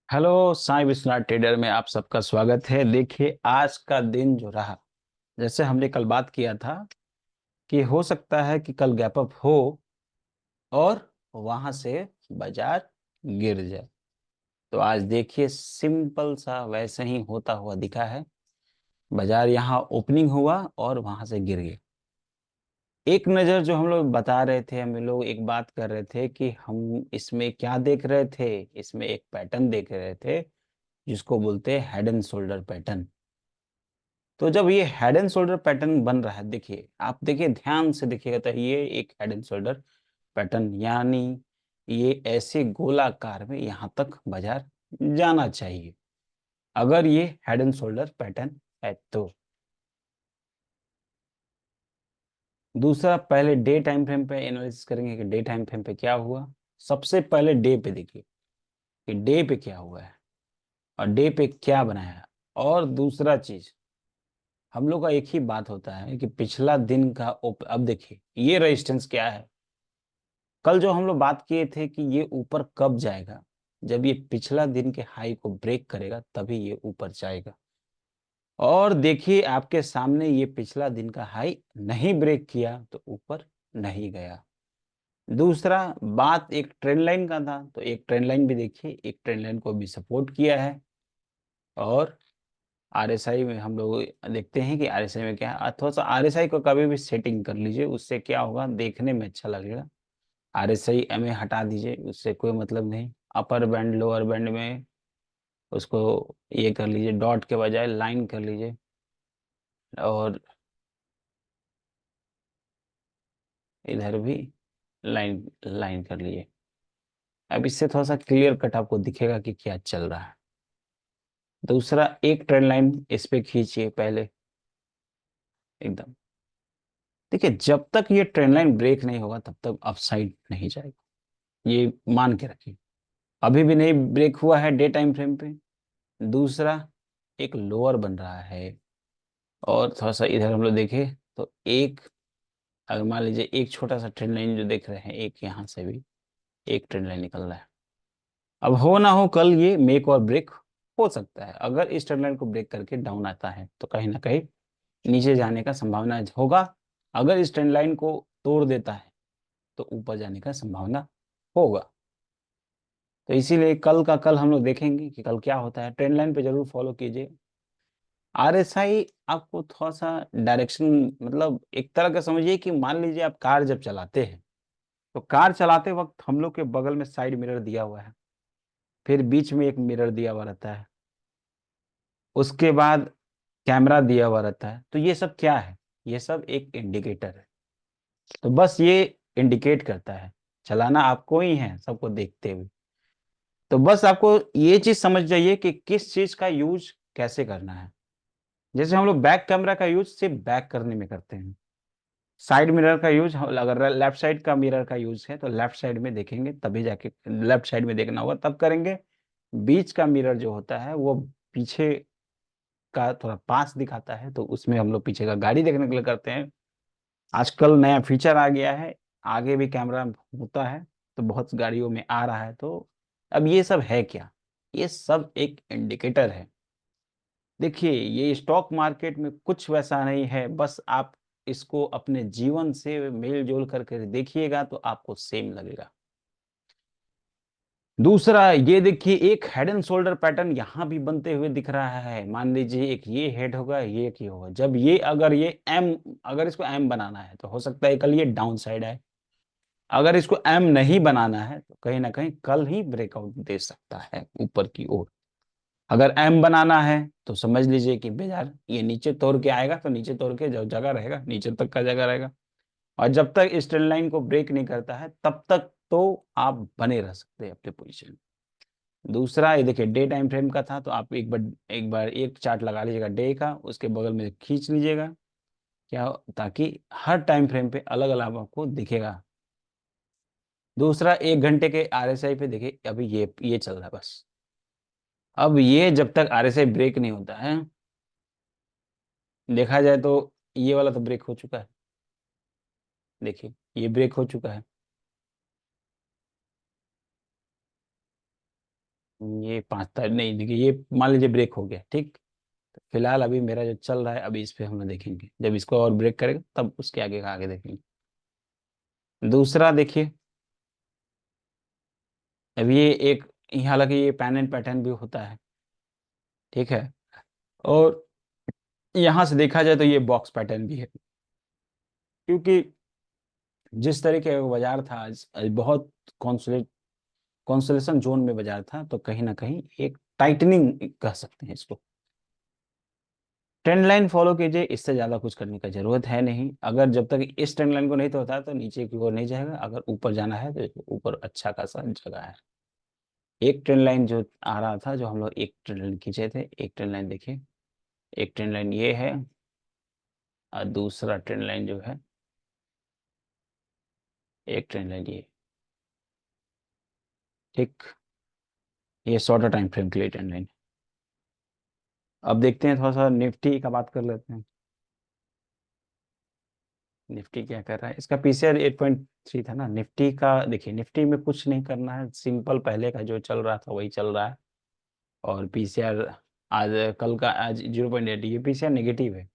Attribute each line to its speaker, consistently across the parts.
Speaker 1: Hello, Sai Vishwanath trader में आप सबका स्वागत है। देखिए, आज का दिन जो रहा, जैसे हमने कल बात किया था कि हो सकता है कि कल गैप अप हो और वहां से बाजार गिर जाए। तो आज देखिए, सिंपल सा वैसे ही होता हुआ दिखा है। बाजार यहाँ ओपनिंग हुआ और वहां से गिर गया। एक नज़र जो हम लोग बता रहे थे, हम लोग एक बात कर रहे थे कि हम इसमें क्या देख रहे थे। इसमें एक पैटर्न देख रहे थे जिसको बोलते हैं हेड एंड शोल्डर पैटर्न। तो जब ये हेड एंड शोल्डर पैटर्न बन रहा है, देखिए, आप देखिए, ध्यान से देखिएगा तो ये एक हेड एंड शोल्डर पैटर्न, यानी ये ऐसे गोलाकार में यहां तक बाजार जाना चाहिए अगर ये हेड एंड शोल्डर पैटर्न है तो। दूसरा, पहले डे टाइम फ्रेम पे एनालिसिस करेंगे कि डे टाइम फ्रेम पे क्या हुआ। सबसे पहले डे पे देखिए कि डे पे क्या हुआ है और डे पे क्या बनाया है। और दूसरा चीज, हम लोग का एक ही बात होता है कि पिछला दिन का अब देखिए ये रेजिस्टेंस क्या है। कल जो हम लोग बात किए थे कि ये ऊपर कब जाएगा, जब ये पिछला दिन के हाई को ब्रेक करेगा तभी ये ऊपर जाएगा। और देखिए, आपके सामने ये पिछला दिन का हाई नहीं ब्रेक किया तो ऊपर नहीं गया। दूसरा बात, एक ट्रेंड लाइन का था, तो एक ट्रेंड लाइन भी देखिए, एक ट्रेंड लाइन को भी सपोर्ट किया है। और आरएसआई में हम लोग देखते हैं कि आरएसआई में क्या है। थोड़ा सा आरएसआई को कभी भी सेटिंग कर लीजिए, उससे क्या होगा, देखने में अच्छा लगेगा। आरएसआई एमए हटा दीजिए, उससे कोई मतलब नहीं। अपर बैंड लोअर बैंड में उसको ये कर लीजिए, डॉट के बजाय लाइन कर लीजिए। और इधर भी लाइन लाइन कर लीजिए। अब इससे थोड़ा सा क्लियर कट आपको दिखेगा कि क्या चल रहा है। दूसरा, एक ट्रेंड लाइन इस पे खींचिए पहले, एकदम। देखिए, जब तक ये ट्रेंड लाइन ब्रेक नहीं होगा तब तक अपसाइड नहीं जाएगा, ये मान के रखिए। अभी भी नहीं ब्रेक हुआ है डे टाइम फ्रेम पे। दूसरा, एक लोअर बन रहा है। और थोड़ा सा इधर हम लोग देखें तो एक, अगर मान लीजिए एक छोटा सा ट्रेंड लाइन जो देख रहे हैं, एक यहाँ से भी एक ट्रेंड लाइन निकल रहा है। अब हो ना हो कल ये मेक और ब्रेक हो सकता है। अगर इस ट्रेंड लाइन को ब्रेक करके डाउन आता है तो कहीं ना कहीं नीचे जाने का संभावना होगा। अगर इस ट्रेंड लाइन को तोड़ देता है तो ऊपर जाने का संभावना होगा। तो इसीलिए कल का कल हम लोग देखेंगे कि कल क्या होता है। ट्रेंड लाइन पे जरूर फॉलो कीजिए। आरएसआई आपको थोड़ा सा डायरेक्शन, मतलब एक तरह का समझिए कि मान लीजिए आप कार जब चलाते हैं तो कार चलाते वक्त हम लोग के बगल में साइड मिरर दिया हुआ है, फिर बीच में एक मिरर दिया हुआ रहता है, उसके बाद कैमरा दिया हुआ रहता है। तो ये सब क्या है, ये सब एक इंडिकेटर है। तो बस ये इंडिकेट करता है, चलाना आपको ही है सबको देखते हुए। तो बस आपको ये चीज समझ जाइए कि किस चीज का यूज कैसे करना है। जैसे हम लोग बैक कैमरा का यूज सिर्फ बैक करने में करते हैं। साइड मिरर का यूज, अगर लेफ्ट साइड का मिरर का यूज है तो लेफ्ट साइड में देखेंगे, तभी जाके लेफ्ट साइड में देखना होगा तब करेंगे। बीच का मिरर जो होता है वो पीछे का थोड़ा पास दिखाता है, तो उसमें हम लोग पीछे का गाड़ी देखने के लिए करते हैं। आजकल नया फीचर आ गया है, आगे भी कैमरा होता है, तो बहुत गाड़ियों में आ रहा है। तो अब ये सब है क्या, ये सब एक इंडिकेटर है। देखिए, ये स्टॉक मार्केट में कुछ वैसा नहीं है, बस आप इसको अपने जीवन से मेल जोल करके देखिएगा तो आपको सेम लगेगा। दूसरा, ये देखिए, एक हेड एंड शोल्डर पैटर्न यहां भी बनते हुए दिख रहा है। मान लीजिए एक ये हेड होगा, ये एक ये होगा। जब ये, अगर ये एम, अगर इसको एम बनाना है तो हो सकता है कल ये डाउन साइड है। अगर इसको एम नहीं बनाना है तो कहीं ना कहीं कल ही ब्रेकआउट दे सकता है ऊपर की ओर। अगर एम बनाना है तो समझ लीजिए कि बाजार ये नीचे तोड़ के आएगा, तो नीचे तोड़ के जो जगह रहेगा नीचे तक का जगह रहेगा। और जब तक इस ट्रेंड लाइन को ब्रेक नहीं करता है तब तक तो आप बने रह सकते हैं अपने पोजीशन। दूसरा, ये देखिए, डे टाइम फ्रेम का था, तो आप एक बार एक चार्ट लगा लीजिएगा डे का, उसके बगल में खींच लीजिएगा, क्या, ताकि हर टाइम फ्रेम पे अलग अलग आपको दिखेगा। दूसरा, एक घंटे के आरएसआई पे देखिए, अभी ये चल रहा है बस। अब ये जब तक आरएसआई ब्रेक नहीं होता है, देखा जाए तो ये वाला तो ब्रेक हो चुका है। देखिए, ये ब्रेक हो चुका है। ये 5 तारीख नहीं, देखिए ये मान लीजिए ब्रेक हो गया, ठीक। तो फिलहाल अभी मेरा जो चल रहा है अभी इस पे हम लोग देखेंगे, जब इसको और ब्रेक करेगा तब उसके आगे का आगे देखेंगे। दूसरा देखिए, अब ये एक, हालांकि ये पैन एंड पैटर्न भी होता है, ठीक है। और यहां से देखा जाए तो ये बॉक्स पैटर्न भी है, क्योंकि जिस तरीके का बाजार था आज बहुत कॉन्सोलेशन जोन में बाजार था, तो कहीं ना कहीं एक टाइटनिंग कह सकते हैं इसको। ट्रेंड लाइन फॉलो कीजिए, इससे ज्यादा कुछ करने का जरूरत है नहीं। अगर जब तक इस ट्रेंड लाइन को नहीं तोड़ता तो नीचे की ओर नहीं जाएगा, अगर ऊपर जाना है तो ऊपर अच्छा खासा जगह है। एक ट्रेंड लाइन जो आ रहा था, जो हम लोग एक ट्रेंड लाइन खींचे थे, एक ट्रेंड लाइन देखिए, एक ट्रेंड लाइन ये है, और दूसरा ट्रेंड लाइन जो है, एक ट्रेंड लाइन ये, ठीक। ये शॉर्टर टाइम फ्रेम के लिए ट्रेंड लाइन। अब देखते हैं, थोड़ा सा निफ्टी का बात कर लेते हैं। निफ्टी क्या कर रहा है, इसका पीसीआर 8.3 था ना। निफ्टी का देखिए, निफ्टी में कुछ नहीं करना है, सिंपल पहले का जो चल रहा था वही चल रहा है। और पीसीआर आज, कल का आज 0.8, ये पीसीआर नेगेटिव है।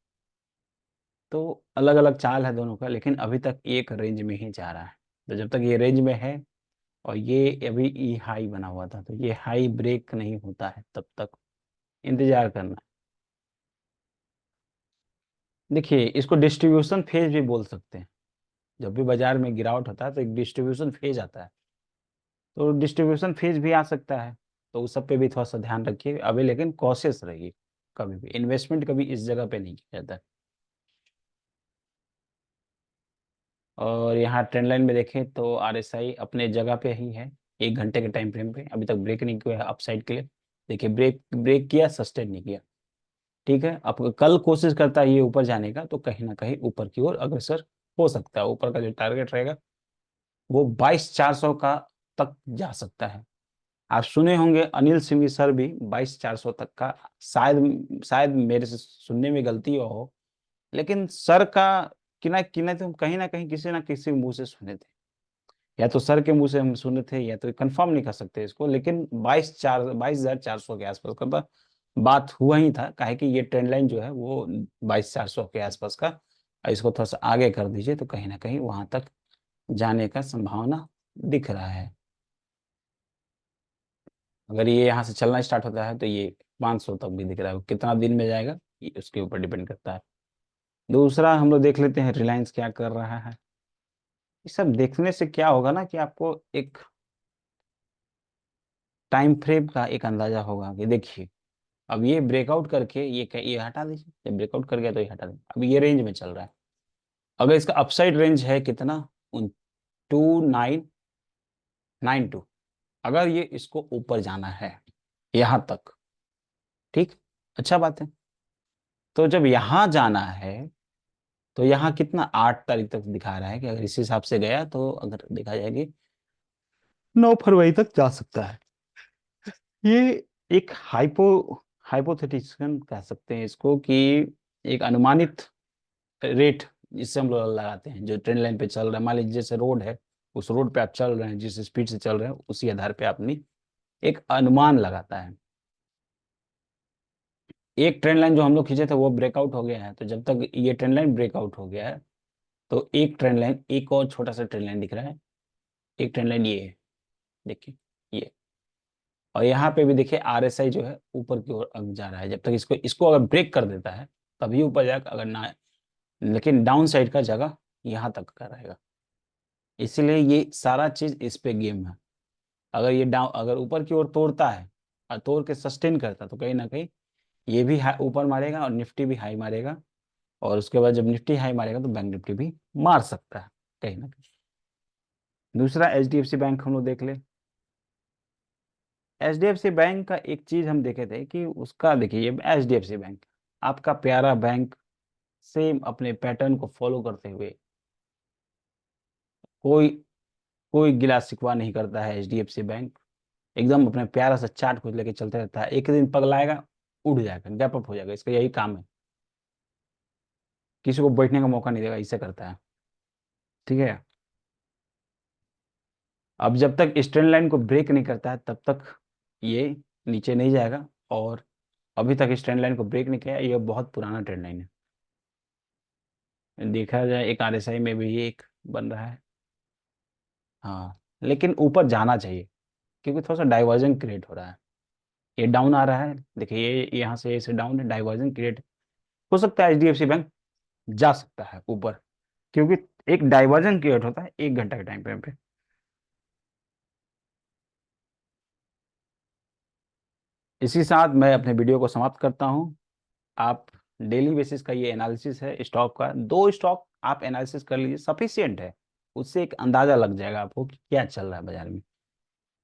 Speaker 1: तो अलग अलग चाल है दोनों का, लेकिन अभी तक एक रेंज में ही जा रहा है। तो जब तक ये रेंज में है, और ये अभी ई हाई बना हुआ था, तो ये हाई ब्रेक नहीं होता है तब तक इंतजार करना है। देखिए, इसको डिस्ट्रीब्यूशन फेज भी बोल सकते हैं। जब भी बाजार में गिरावट होता है तो एक डिस्ट्रीब्यूशन फेज आता है, तो डिस्ट्रीब्यूशन फेज भी आ सकता है। तो उस सब पे भी थोड़ा सा ध्यान रखिए अभी, लेकिन कॉशियस रहिए। कभी भी इन्वेस्टमेंट कभी इस जगह पे नहीं किया जाता है। और यहाँ ट्रेंड लाइन में देखें तो आरएसआई अपने जगह पे ही है, 1 घंटे के टाइम फ्रेम पे अभी तक ब्रेक नहीं किया है अपसाइड के लिए। देखिए, ब्रेक ब्रेक किया, सस्टेन नहीं किया, ठीक है। अब कल कोशिश करता है ये ऊपर जाने का, तो कहीं ना कहीं ऊपर की ओर अग्रसर हो सकता है। ऊपर का जो टारगेट रहेगा वो 22,400 का तक जा सकता है। आप सुने होंगे अनिल सिंह सर भी 22,400 तक का, शायद शायद मेरे से सुनने में गलती हो, लेकिन सर का किना तो कहीं ना किसी मुंह से सुने थे। या तो सर के मुंह से हम सुने थे, या तो कंफर्म नहीं कर सकते इसको, लेकिन 22,400 के आसपास का बात हुआ ही था। काहे कि ये ट्रेंड लाइन जो है वो 22,400 के आसपास का, इसको थोड़ा सा आगे कर दीजिए तो कहीं ना कहीं वहां तक जाने का संभावना दिख रहा है। अगर ये यहाँ से चलना स्टार्ट होता है तो ये 500 तक भी दिख रहा है। कितना दिन में जाएगा ये उसके ऊपर डिपेंड करता है। दूसरा हम लोग देख लेते हैं रिलायंस क्या कर रहा है। ये सब देखने से क्या होगा ना, कि आपको एक टाइम फ्रेम का एक अंदाजा होगा कि देखिए, अब ये ब्रेकआउट करके ये हटा दीजिए, जब ब्रेकआउट कर गया तो ये हटा दीजिए। अब ये रेंज में चल रहा है। अगर इसका अपसाइड रेंज है कितना, 2992, अगर ये इसको ऊपर जाना है यहां तक, ठीक, अच्छा बात है। तो जब यहां जाना है, तो यहाँ कितना 8 तारीख तक दिखा रहा है कि अगर इस हिसाब से गया तो अगर देखा जाए कि 9 फरवरी तक जा सकता है। ये एक हाइपोथेटिकल कह सकते हैं इसको, कि एक अनुमानित रेट जिससे हम लोग लगाते हैं, जो ट्रेंड लाइन पे चल रहा है। मान लीजिए जैसे रोड है, उस रोड पे आप चल रहे हैं, जिस स्पीड से चल रहे हैं उसी आधार पे अपनी एक अनुमान लगाता है। एक ट्रेंड लाइन जो हम लोग खींचे थे वो ब्रेकआउट हो गया है, तो जब तक ये ट्रेंड लाइन ब्रेकआउट हो गया है, तो एक ट्रेंड लाइन, एक और छोटा सा ट्रेंड लाइन दिख रहा है। एक ट्रेंड लाइन ये है, देखिए ये। और यहाँ पे भी देखिए आरएसआई जो है ऊपर की ओर अग जा रहा है। जब तक इसको इसको अगर ब्रेक कर देता है तभी ऊपर जाएगा, अगर ना, लेकिन डाउन साइड का जगह यहाँ तक का रहेगा। इसीलिए ये सारा चीज इस पे गेम है। अगर ये डाउन, अगर ऊपर की ओर तोड़ता है और तोड़ के सस्टेन करता है, तो कहीं ना कहीं ये भी ऊपर मारेगा और निफ्टी भी हाई मारेगा। और उसके बाद जब निफ्टी हाई मारेगा तो बैंक निफ्टी भी मार सकता है कहीं ना कहीं। दूसरा एचडीएफसी बैंक हम लोग देख ले। एचडीएफसी बैंक का एक चीज हम देखे थे कि उसका, देखिए ये एचडीएफसी बैंक आपका प्यारा बैंक, सेम अपने पैटर्न को फॉलो करते हुए, कोई कोई गिला शिकवा नहीं करता है एचडीएफसी बैंक। एकदम अपने प्यारा सा चार्ट को लेके चलते रहता है। एक दिन पगलाएगा, उड़ जाएगा, गैप अप हो जाएगा, इसका यही काम है। किसी को बैठने का मौका नहीं देगा, इसे करता है, ठीक है। अब जब तक इस ट्रेंड लाइन को ब्रेक नहीं करता है तब तक ये नीचे नहीं जाएगा, और अभी तक इस ट्रेंड लाइन को ब्रेक नहीं किया। ये बहुत पुराना ट्रेंड लाइन है, देखा जाए एक आरएसआई में भी ये एक बन रहा है। हाँ, लेकिन ऊपर जाना चाहिए, क्योंकि थोड़ा सा डाइवर्जन क्रिएट हो रहा है। ये डाउन आ रहा है, देखिए ये यहाँ से ऐसे डाउन है, डाइवर्जन क्रिएट हो सकता है। एचडीएफसी बैंक जा सकता है ऊपर, क्योंकि एक डाइवर्जन क्रिएट होता है 1 घंटा के टाइम फ्रेम पे। इसी साथ मैं अपने वीडियो को समाप्त करता हूँ। आप डेली बेसिस का ये एनालिसिस है स्टॉक का, 2 स्टॉक आप एनालिसिस कर लीजिए, सफिशियंट है। उससे एक अंदाजा लग जाएगा आपको कि क्या चल रहा है बाजार में।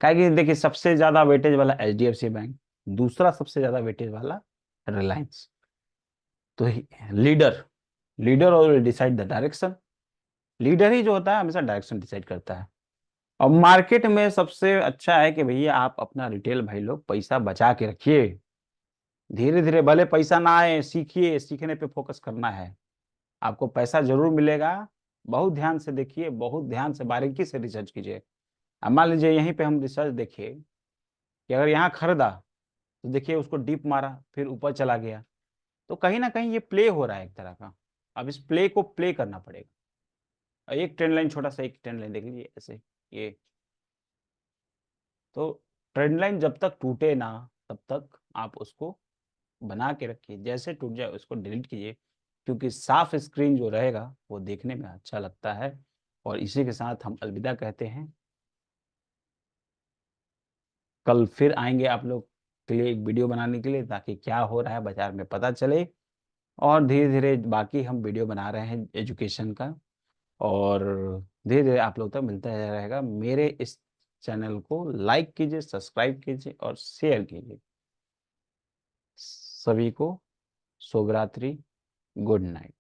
Speaker 1: क्या कि देखिए, सबसे ज्यादा वेटेज वाला एचडीएफसी बैंक, दूसरा सबसे ज्यादा वेटेज वाला रिलायंस। तो लीडर लीडर और डिसाइड द डायरेक्शन। लीडर ही जो होता है हमेशा डायरेक्शन डिसाइड करता है। और मार्केट में सबसे अच्छा है कि भैया आप अपना रिटेल भाई लोग पैसा बचा के रखिए। धीरे धीरे भले पैसा ना आए, सीखिए, सीखने पे फोकस करना है। आपको पैसा जरूर मिलेगा। बहुत ध्यान से देखिए, बहुत ध्यान से बारीकी से रिसर्च कीजिए। अब मान लीजिए यहीं पे हम रिसर्च देखिए कि अगर यहाँ खरीदा, तो देखिए उसको डीप मारा, फिर ऊपर चला गया। तो कहीं ना कहीं ये प्ले हो रहा है एक तरह का। अब इस प्ले को प्ले करना पड़ेगा। और एक ट्रेंड लाइन, छोटा सा एक ट्रेंड लाइन देख लीजिए ऐसे। ये तो ट्रेंड लाइन जब तक टूटे ना, तब तक आप उसको बना के रखिए। जैसे टूट जाए उसको डिलीट कीजिए, क्योंकि साफ स्क्रीन जो रहेगा वो देखने में अच्छा लगता है। और इसी के साथ हम अलविदा कहते हैं। कल फिर आएंगे आप लोग के लिए एक वीडियो बनाने के लिए, ताकि क्या हो रहा है बाजार में पता चले। और धीरे धीरे बाकी हम वीडियो बना रहे हैं एजुकेशन का। और धीरे धीरे आप लोग तक मिलता रहेगा। मेरे इस चैनल को लाइक कीजिए, सब्सक्राइब कीजिए और शेयर कीजिए। सभी को शुभ रात्रि, गुड नाइट।